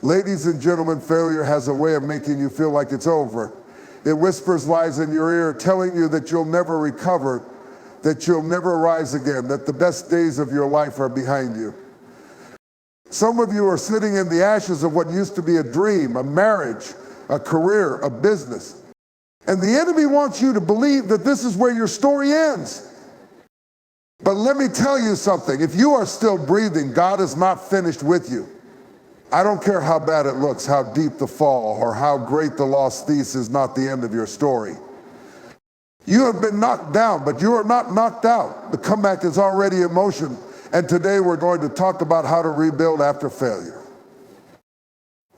Ladies and gentlemen, failure has a way of making you feel like it's over. It whispers lies in your ear, telling you that you'll never recover, that you'll never rise again, that the best days of your life are behind you. Some of you are sitting in the ashes of what used to be a dream, a marriage, a career, a business. And the enemy wants you to believe that this is where your story ends. But let me tell you something. If you are still breathing, God is not finished with you. I don't care how bad it looks, how deep the fall, or how great the loss thesis is not the end of your story. You have been knocked down, but you are not knocked out. The comeback is already in motion. And today we're going to talk about how to rebuild after failure.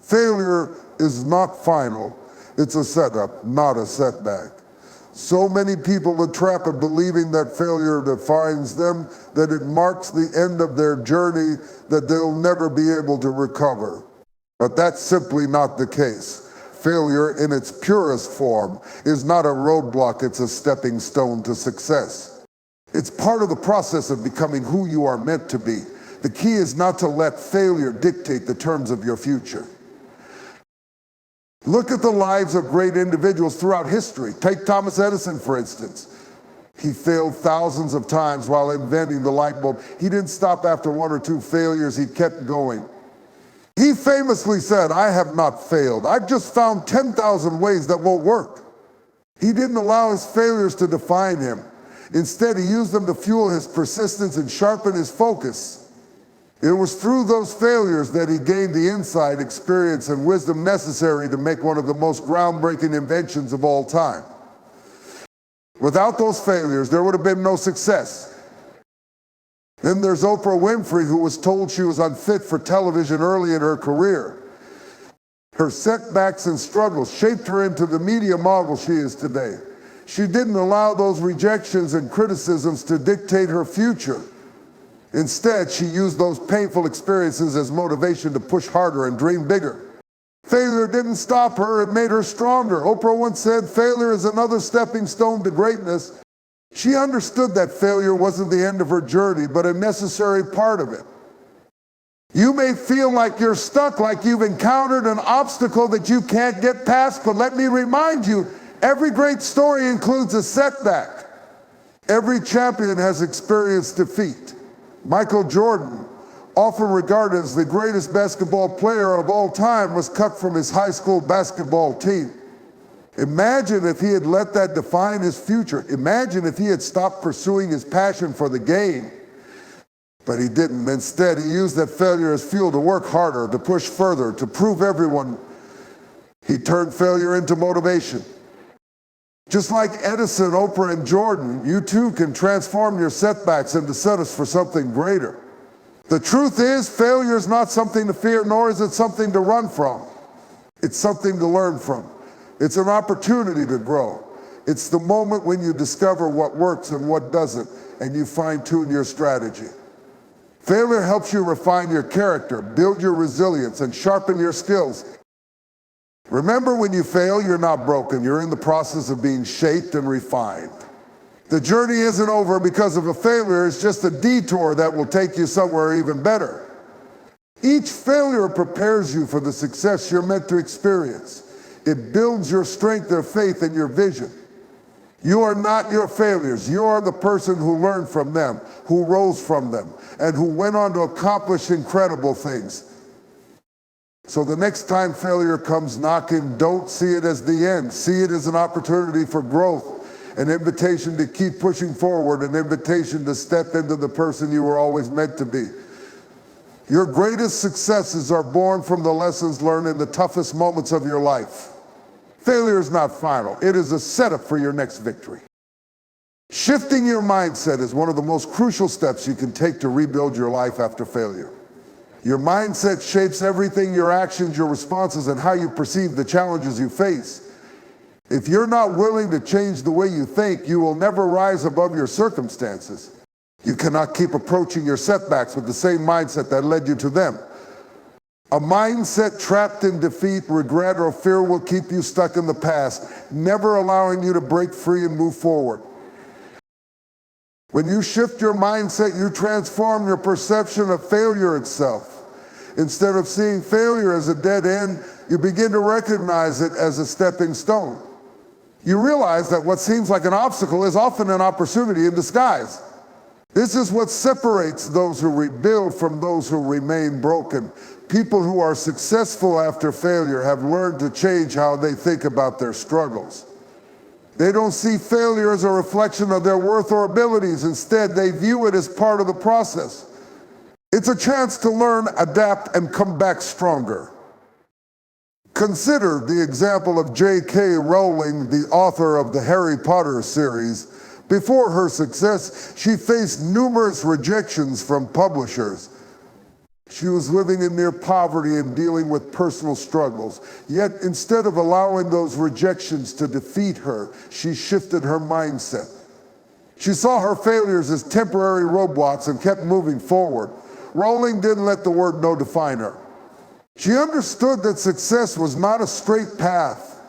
Failure is not final. It's a setup, not a setback. So many people are trapped in believing that failure defines them, that it marks the end of their journey, that they'll never be able to recover. But that's simply not the case. Failure in its purest form is not a roadblock, it's a stepping stone to success. It's part of the process of becoming who you are meant to be. The key is not to let failure dictate the terms of your future. Look at the lives of great individuals throughout history. Take Thomas Edison, for instance. He failed thousands of times while inventing the light bulb. He didn't stop after one or two failures. He kept going. He famously said, "I have not failed. I've just found 10,000 ways that won't work." He didn't allow his failures to define him. Instead, he used them to fuel his persistence and sharpen his focus. It was through those failures that he gained the insight, experience, and wisdom necessary to make one of the most groundbreaking inventions of all time. Without those failures, there would have been no success. Then there's Oprah Winfrey, who was told she was unfit for television early in her career. Her setbacks and struggles shaped her into the media model she is today. She didn't allow those rejections and criticisms to dictate her future. Instead, she used those painful experiences as motivation to push harder and dream bigger. Failure didn't stop her, it made her stronger. Oprah once said, "Failure is another stepping stone to greatness." She understood that failure wasn't the end of her journey, but a necessary part of it. You may feel like you're stuck, like you've encountered an obstacle that you can't get past, but let me remind you, every great story includes a setback. Every champion has experienced defeat. Michael Jordan, often regarded as the greatest basketball player of all time, was cut from his high school basketball team. Imagine if he had let that define his future. Imagine if he had stopped pursuing his passion for the game. But he didn't. Instead, he used that failure as fuel to work harder, to push further, to prove everyone. He turned failure into motivation. Just like Edison, Oprah, and Jordan, you too can transform your setbacks into setups for something greater. The truth is, failure is not something to fear, nor is it something to run from. It's something to learn from. It's an opportunity to grow. It's the moment when you discover what works and what doesn't, and you fine-tune your strategy. Failure helps you refine your character, build your resilience, and sharpen your skills. Remember, when you fail, you're not broken. You're in the process of being shaped and refined. The journey isn't over because of a failure. It's just a detour that will take you somewhere even better. Each failure prepares you for the success you're meant to experience. It builds your strength, your faith, and your vision. You are not your failures. You are the person who learned from them, who rose from them, and who went on to accomplish incredible things. So the next time failure comes knocking, don't see it as the end. See it as an opportunity for growth, an invitation to keep pushing forward, an invitation to step into the person you were always meant to be. Your greatest successes are born from the lessons learned in the toughest moments of your life. Failure is not final. It is a setup for your next victory. Shifting your mindset is one of the most crucial steps you can take to rebuild your life after failure. Your mindset shapes everything: your actions, your responses, and how you perceive the challenges you face. If you're not willing to change the way you think, you will never rise above your circumstances. You cannot keep approaching your setbacks with the same mindset that led you to them. A mindset trapped in defeat, regret, or fear will keep you stuck in the past, never allowing you to break free and move forward. When you shift your mindset, you transform your perception of failure itself. Instead of seeing failure as a dead end, you begin to recognize it as a stepping stone. You realize that what seems like an obstacle is often an opportunity in disguise. This is what separates those who rebuild from those who remain broken. People who are successful after failure have learned to change how they think about their struggles. They don't see failure as a reflection of their worth or abilities. Instead, they view it as part of the process. It's a chance to learn, adapt, and come back stronger. Consider the example of J.K. Rowling, the author of the Harry Potter series. Before her success, she faced numerous rejections from publishers. She was living in near poverty and dealing with personal struggles. Yet, instead of allowing those rejections to defeat her, she shifted her mindset. She saw her failures as temporary roadblocks and kept moving forward. Rowling didn't let the word no define her. She understood that success was not a straight path,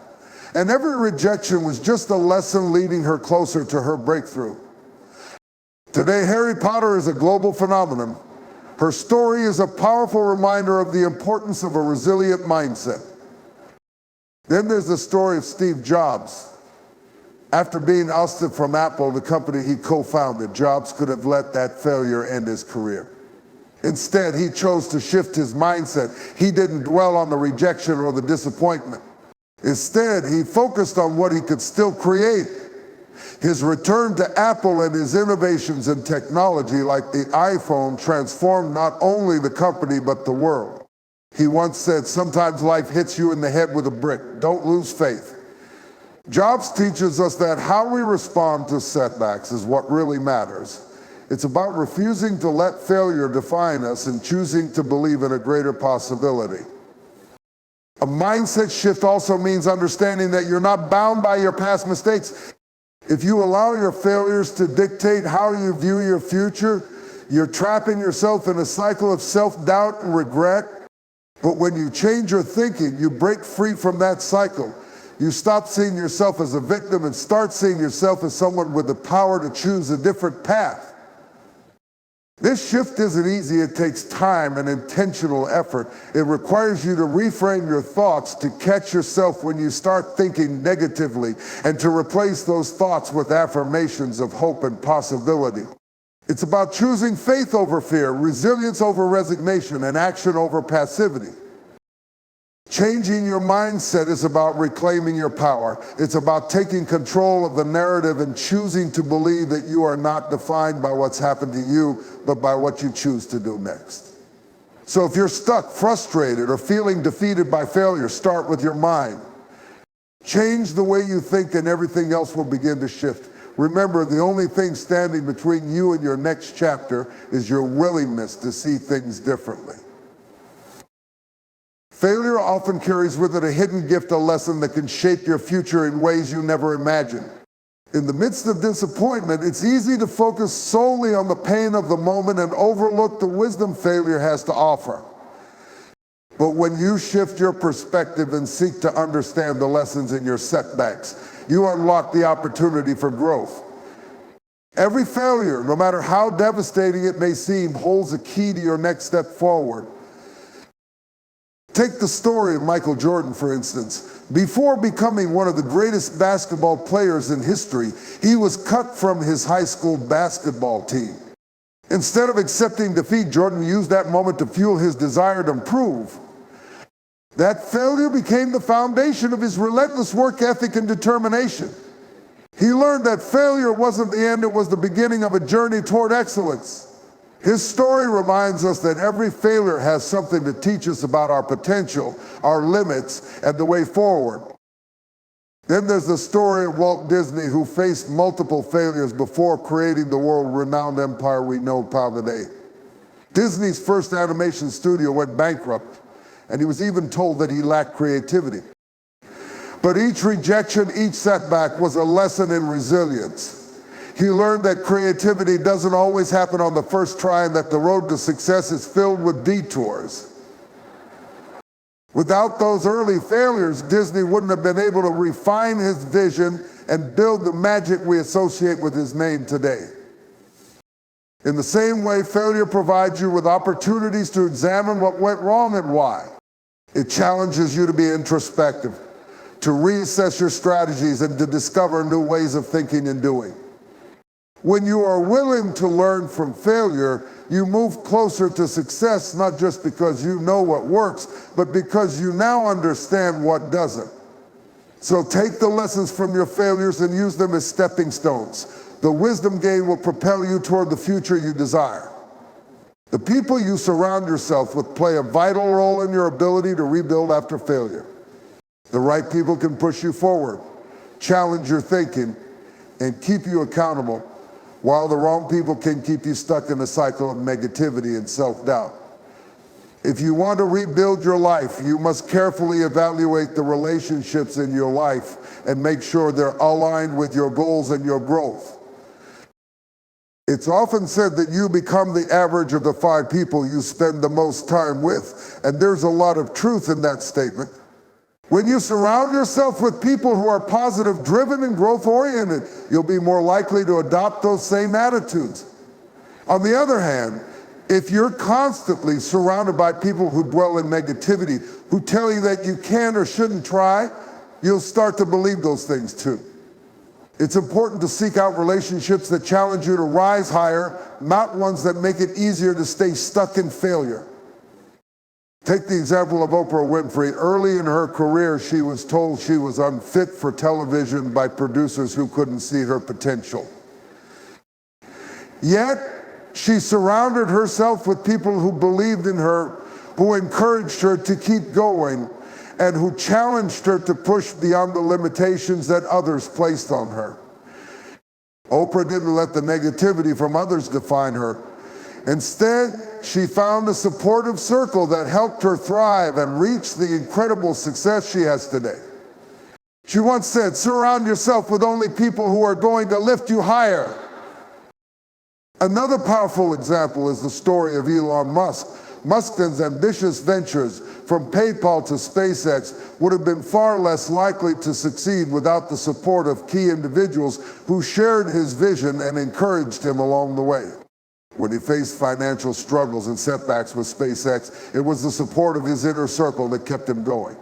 and every rejection was just a lesson leading her closer to her breakthrough. Today, Harry Potter is a global phenomenon. Her story is a powerful reminder of the importance of a resilient mindset. Then there's the story of Steve Jobs. After being ousted from Apple, the company he co-founded, Jobs could have let that failure end his career. Instead, he chose to shift his mindset. He didn't dwell on the rejection or the disappointment. Instead, he focused on what he could still create. His return to Apple and his innovations in technology like the iPhone transformed not only the company but the world. He once said, "Sometimes life hits you in the head with a brick. Don't lose faith." Jobs teaches us that how we respond to setbacks is what really matters. It's about refusing to let failure define us and choosing to believe in a greater possibility. A mindset shift also means understanding that you're not bound by your past mistakes. If you allow your failures to dictate how you view your future, you're trapping yourself in a cycle of self-doubt and regret. But when you change your thinking, you break free from that cycle. You stop seeing yourself as a victim and start seeing yourself as someone with the power to choose a different path. This shift isn't easy. It takes time and intentional effort. It requires you to reframe your thoughts, to catch yourself when you start thinking negatively, and to replace those thoughts with affirmations of hope and possibility. It's about choosing faith over fear, resilience over resignation, and action over passivity. Changing your mindset is about reclaiming your power. It's about taking control of the narrative and choosing to believe that you are not defined by what's happened to you, but by what you choose to do next. So if you're stuck, frustrated, or feeling defeated by failure, start with your mind. Change the way you think and everything else will begin to shift. Remember, the only thing standing between you and your next chapter is your willingness to see things differently. Failure often carries with it a hidden gift, a lesson that can shape your future in ways you never imagined. In the midst of disappointment, it's easy to focus solely on the pain of the moment and overlook the wisdom failure has to offer. But when you shift your perspective and seek to understand the lessons in your setbacks, you unlock the opportunity for growth. Every failure, no matter how devastating it may seem, holds a key to your next step forward. Take the story of Michael Jordan, for instance. Before becoming one of the greatest basketball players in history, he was cut from his high school basketball team. Instead of accepting defeat, Jordan used that moment to fuel his desire to improve. That failure became the foundation of his relentless work ethic and determination. He learned that failure wasn't the end, it was the beginning of a journey toward excellence. His story reminds us that every failure has something to teach us about our potential, our limits, and the way forward. Then there's the story of Walt Disney, who faced multiple failures before creating the world-renowned empire we know today. Disney's first animation studio went bankrupt, and he was even told that he lacked creativity. But each rejection, each setback was a lesson in resilience. He learned that creativity doesn't always happen on the first try and that the road to success is filled with detours. Without those early failures, Disney wouldn't have been able to refine his vision and build the magic we associate with his name today. In the same way, failure provides you with opportunities to examine what went wrong and why. It challenges you to be introspective, to reassess your strategies, and to discover new ways of thinking and doing. When you are willing to learn from failure, you move closer to success, not just because you know what works, but because you now understand what doesn't. So take the lessons from your failures and use them as stepping stones. The wisdom gained will propel you toward the future you desire. The people you surround yourself with play a vital role in your ability to rebuild after failure. The right people can push you forward, challenge your thinking, and keep you accountable, while the wrong people can keep you stuck in a cycle of negativity and self-doubt. If you want to rebuild your life, you must carefully evaluate the relationships in your life and make sure they're aligned with your goals and your growth. It's often said that you become the average of the 5 people you spend the most time with, and there's a lot of truth in that statement. When you surround yourself with people who are positive, driven, and growth-oriented, you'll be more likely to adopt those same attitudes. On the other hand, if you're constantly surrounded by people who dwell in negativity, who tell you that you can or shouldn't try, you'll start to believe those things too. It's important to seek out relationships that challenge you to rise higher, not ones that make it easier to stay stuck in failure. Take the example of Oprah Winfrey. Early in her career, she was told she was unfit for television by producers who couldn't see her potential. Yet, she surrounded herself with people who believed in her, who encouraged her to keep going, and who challenged her to push beyond the limitations that others placed on her. Oprah didn't let the negativity from others define her. Instead, she found a supportive circle that helped her thrive and reach the incredible success she has today. She once said, "Surround yourself with only people who are going to lift you higher." Another powerful example is the story of Elon Musk. Musk's ambitious ventures, from PayPal to SpaceX, would have been far less likely to succeed without the support of key individuals who shared his vision and encouraged him along the way. When he faced financial struggles and setbacks with SpaceX, it was the support of his inner circle that kept him going.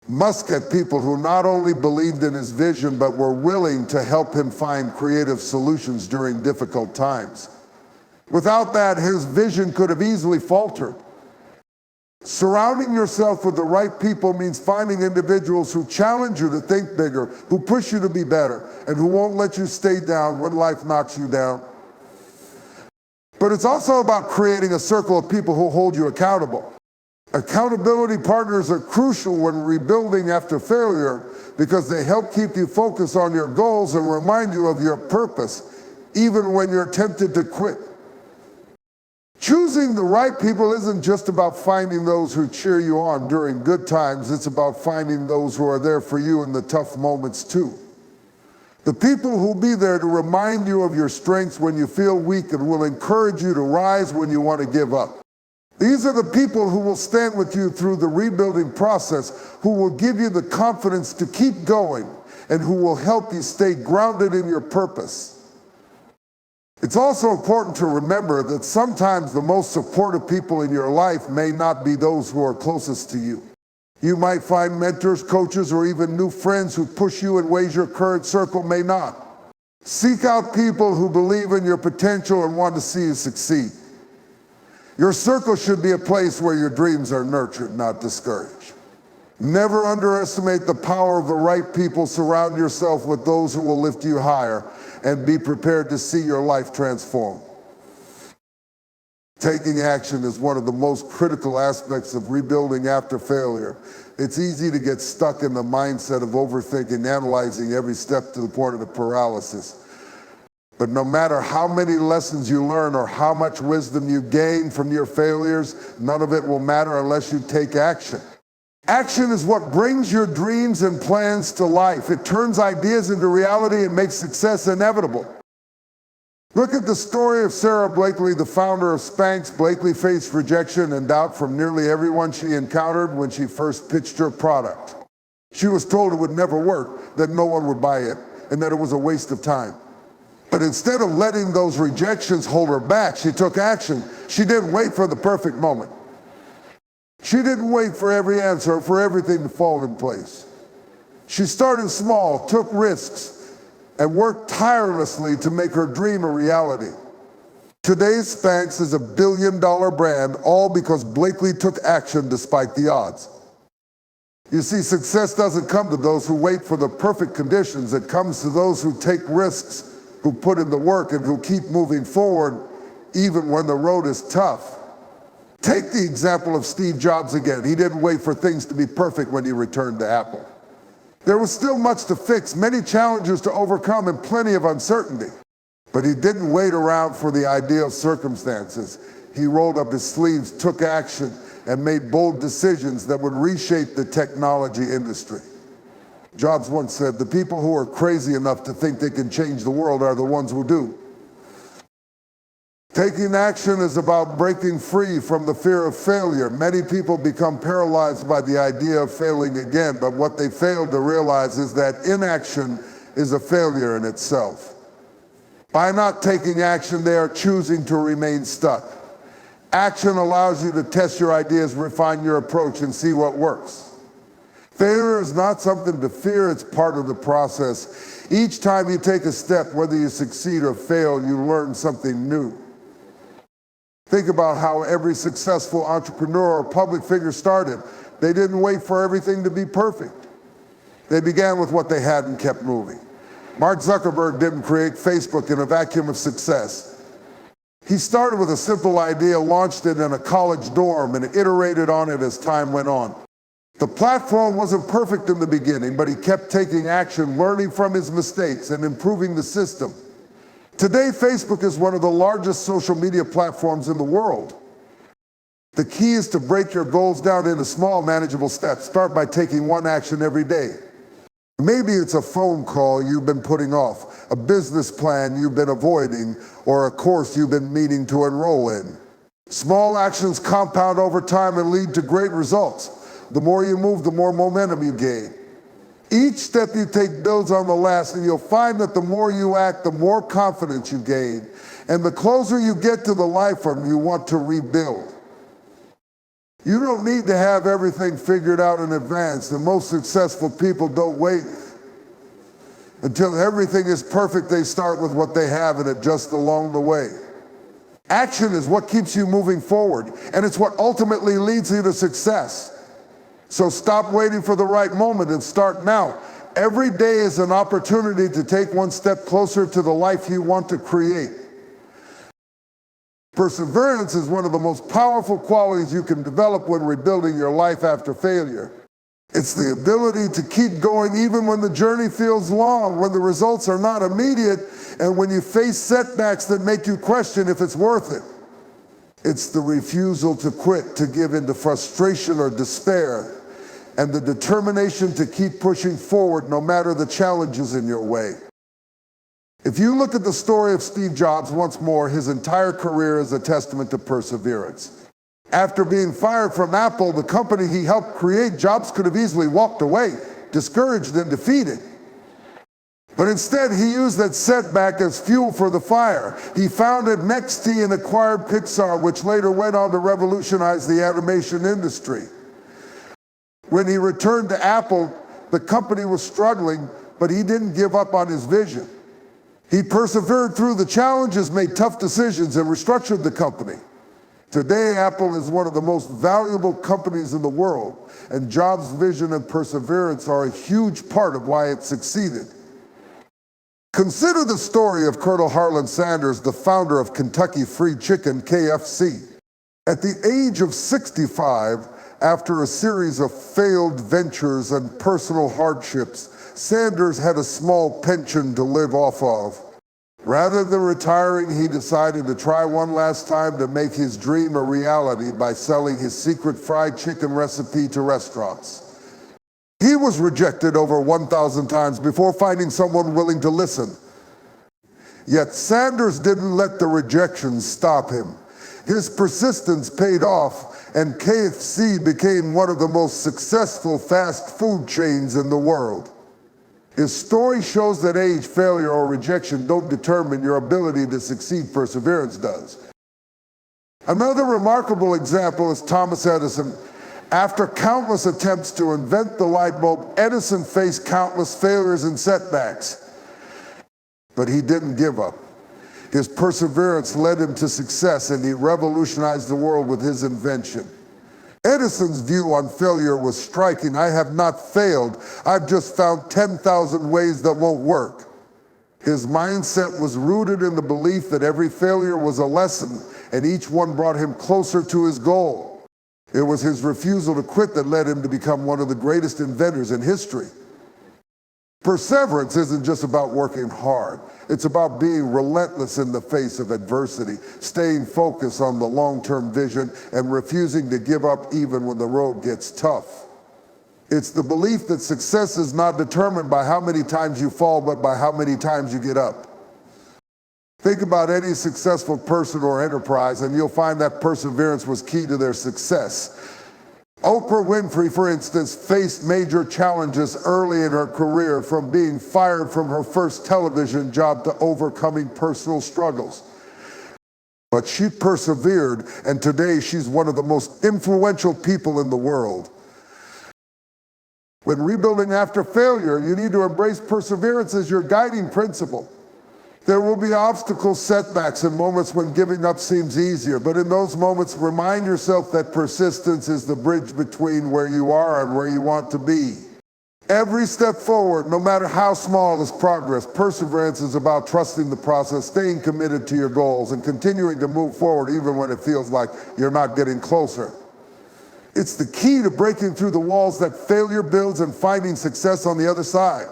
Musk had people who not only believed in his vision, but were willing to help him find creative solutions during difficult times. Without that, his vision could have easily faltered. Surrounding yourself with the right people means finding individuals who challenge you to think bigger, who push you to be better, and who won't let you stay down when life knocks you down. But it's also about creating a circle of people who hold you accountable. Accountability partners are crucial when rebuilding after failure because they help keep you focused on your goals and remind you of your purpose, even when you're tempted to quit. Choosing the right people isn't just about finding those who cheer you on during good times, it's about finding those who are there for you in the tough moments too. The people who'll be there to remind you of your strengths when you feel weak and will encourage you to rise when you want to give up. These are the people who will stand with you through the rebuilding process, who will give you the confidence to keep going, and who will help you stay grounded in your purpose. It's also important to remember that sometimes the most supportive people in your life may not be those who are closest to you. You might find mentors, coaches, or even new friends who push you in ways your current circle may not. Seek out people who believe in your potential and want to see you succeed. Your circle should be a place where your dreams are nurtured, not discouraged. Never underestimate the power of the right people. Surround yourself with those who will lift you higher, and be prepared to see your life transformed. Taking action is one of the most critical aspects of rebuilding after failure. It's easy to get stuck in the mindset of overthinking, analyzing every step to the point of the paralysis. But no matter how many lessons you learn or how much wisdom you gain from your failures, none of it will matter unless you take action. Action is what brings your dreams and plans to life. It turns ideas into reality and makes success inevitable. Look at the story of Sarah Blakely, the founder of Spanx. Blakely faced rejection and doubt from nearly everyone she encountered when she first pitched her product. She was told it would never work, that no one would buy it, and that it was a waste of time. But instead of letting those rejections hold her back, she took action. She didn't wait for the perfect moment. She didn't wait for every answer, for everything to fall in place. She started small, took risks, and worked tirelessly to make her dream a reality. Today's Spanx is a billion-dollar brand, all because Blakely took action despite the odds. You see, success doesn't come to those who wait for the perfect conditions. It comes to those who take risks, who put in the work, and who keep moving forward even when the road is tough. Take the example of Steve Jobs again. He didn't wait for things to be perfect when he returned to Apple. There was still much to fix, many challenges to overcome, and plenty of uncertainty. But he didn't wait around for the ideal circumstances. He rolled up his sleeves, took action, and made bold decisions that would reshape the technology industry. Jobs once said, "The people who are crazy enough to think they can change the world are the ones who do." Taking action is about breaking free from the fear of failure. Many people become paralyzed by the idea of failing again, but what they fail to realize is that inaction is a failure in itself. By not taking action, they are choosing to remain stuck. Action allows you to test your ideas, refine your approach, and see what works. Failure is not something to fear, it's part of the process. Each time you take a step, whether you succeed or fail, you learn something new. Think about how every successful entrepreneur or public figure started. They didn't wait for everything to be perfect. They began with what they had and kept moving. Mark Zuckerberg didn't create Facebook in a vacuum of success. He started with a simple idea, launched it in a college dorm, and iterated on it as time went on. The platform wasn't perfect in the beginning, but he kept taking action, learning from his mistakes, and improving the system. Today, Facebook is one of the largest social media platforms in the world. The key is to break your goals down into small, manageable steps. Start by taking one action every day. Maybe it's a phone call you've been putting off, a business plan you've been avoiding, or a course you've been meaning to enroll in. Small actions compound over time and lead to great results. The more you move, the more momentum you gain. Each step you take builds on the last, and you'll find that the more you act, the more confidence you gain, and the closer you get to the life form you want to rebuild. You don't need to have everything figured out in advance. The most successful people don't wait until everything is perfect. They start with what they have and adjust along the way. Action is what keeps you moving forward, and it's what ultimately leads you to success. So stop waiting for the right moment and start now. Every day is an opportunity to take one step closer to the life you want to create. Perseverance is one of the most powerful qualities you can develop when rebuilding your life after failure. It's the ability to keep going even when the journey feels long, when the results are not immediate, and when you face setbacks that make you question if it's worth it. It's the refusal to quit, to give in to frustration or despair, and the determination to keep pushing forward no matter the challenges in your way. If you look at the story of Steve Jobs once more, his entire career is a testament to perseverance. After being fired from Apple, the company he helped create, Jobs could have easily walked away, discouraged and defeated. But instead, he used that setback as fuel for the fire. He founded NXT and acquired Pixar, which later went on to revolutionize the animation industry. When he returned to Apple, the company was struggling, but he didn't give up on his vision. He persevered through the challenges, made tough decisions, and restructured the company. Today, Apple is one of the most valuable companies in the world, and Jobs' vision and perseverance are a huge part of why it succeeded. Consider the story of Colonel Harlan Sanders, the founder of Kentucky Fried Chicken, KFC. At the age of 65, after a series of failed ventures and personal hardships, Sanders had a small pension to live off of. Rather than retiring, he decided to try one last time to make his dream a reality by selling his secret fried chicken recipe to restaurants. He was rejected over 1,000 times before finding someone willing to listen. Yet Sanders didn't let the rejection stop him. His persistence paid off, and KFC became one of the most successful fast food chains in the world. His story shows that age, failure, or rejection don't determine your ability to succeed. Perseverance does. Another remarkable example is Thomas Edison. After countless attempts to invent the light bulb, Edison faced countless failures and setbacks. But he didn't give up. His perseverance led him to success, and he revolutionized the world with his invention. Edison's view on failure was striking. I have not failed. I've just found 10,000 ways that won't work. His mindset was rooted in the belief that every failure was a lesson, and each one brought him closer to his goal. It was his refusal to quit that led him to become one of the greatest inventors in history. Perseverance isn't just about working hard. It's about being relentless in the face of adversity, staying focused on the long-term vision, and refusing to give up even when the road gets tough. It's the belief that success is not determined by how many times you fall, but by how many times you get up. Think about any successful person or enterprise, and you'll find that perseverance was key to their success. Oprah Winfrey, for instance, faced major challenges early in her career, from being fired from her first television job to overcoming personal struggles. But she persevered, and today she's one of the most influential people in the world. When rebuilding after failure, you need to embrace perseverance as your guiding principle. There will be obstacles, setbacks, and moments when giving up seems easier, but in those moments, remind yourself that persistence is the bridge between where you are and where you want to be. Every step forward, no matter how small, is progress. Perseverance is about trusting the process, staying committed to your goals, and continuing to move forward even when it feels like you're not getting closer. It's the key to breaking through the walls that failure builds and finding success on the other side.